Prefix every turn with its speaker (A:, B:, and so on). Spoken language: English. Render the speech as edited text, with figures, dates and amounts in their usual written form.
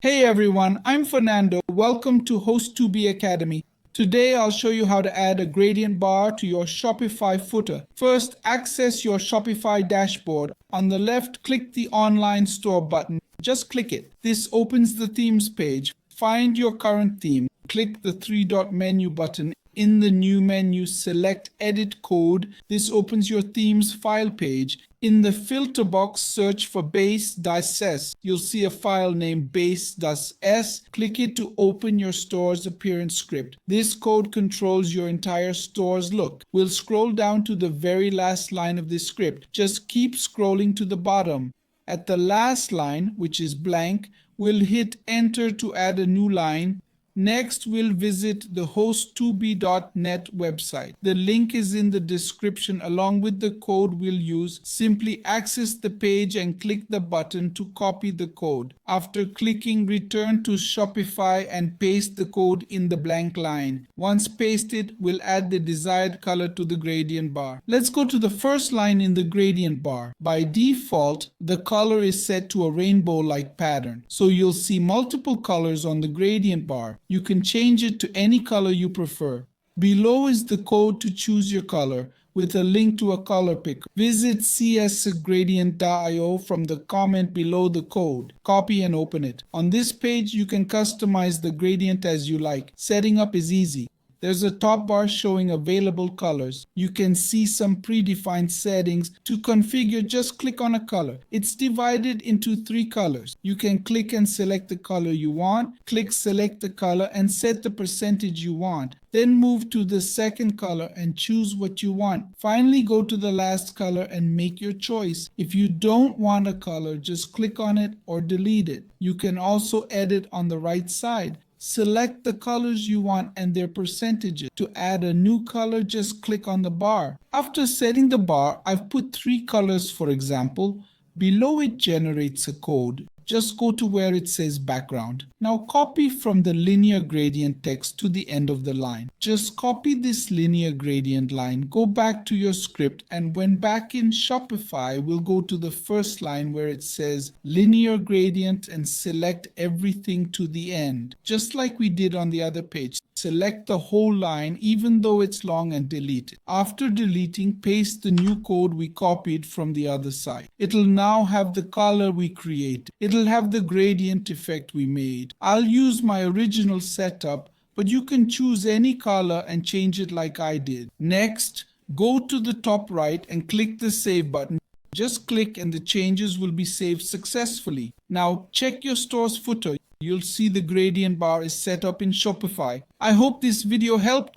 A: Hey everyone, I'm Fernando. Welcome to Host2B Academy. Today I'll show you how to add a gradient bar to your Shopify footer. First, access your Shopify dashboard. On the left, click the Online Store button. Just click it. This opens the themes page. Find your current theme. Click the three-dot menu button. In the new menu, select Edit Code. This opens your theme's file page. In the filter box, search for base.s. You'll see a file named base.s. Click it to open your store's appearance script. This code controls your entire store's look. We'll scroll down to the very last line of this script. Just keep scrolling to the bottom. At the last line, which is blank, we'll hit enter to add a new line. Next, we'll visit the host2b.net website. The link is in the description along with the code we'll use. Simply access the page and click the button to copy the code. After clicking, return to Shopify and paste the code in the blank line. Once pasted, we'll add the desired color to the gradient bar. Let's go to the first line in the gradient bar. By default, the color is set to a rainbow-like pattern, so you'll see multiple colors on the gradient bar. You can change it to any color you prefer. Below is the code to choose your color with a link to a color picker. Visit csgradient.io from the comment below the code. Copy and open it. On this page, you can customize the gradient as you like. Setting up is easy. There's a top bar showing available colors. You can see some predefined settings. To configure, just click on a color. It's divided into 3 colors. You can click and select the color you want. Click select the color and set the percentage you want. Then move to the second color and choose what you want. Finally, go to the last color and make your choice. If you don't want a color, just click on it or delete it. You can also edit on the right side. Select the colors you want and their percentages. To add a new color, just click on the bar. After setting the bar, I've put 3 colors for example. Below it generates a code. Just go to where it says background. Now copy from the linear gradient text to the end of the line. Just copy this linear gradient line, go back to your script, and when back in Shopify, we'll go to the first line where it says linear gradient and select everything to the end. Just like we did on the other page. Select the whole line even though it's long and delete it. After deleting, paste the new code we copied from the other side. It'll now have the color we created. It'll have the gradient effect we made. I'll use my original setup, but you can choose any color and change it like I did. Next, go to the top right and click the save button. Just click and the changes will be saved successfully. Now check your store's footer. You'll see the gradient bar is set up in Shopify. I hope this video helped.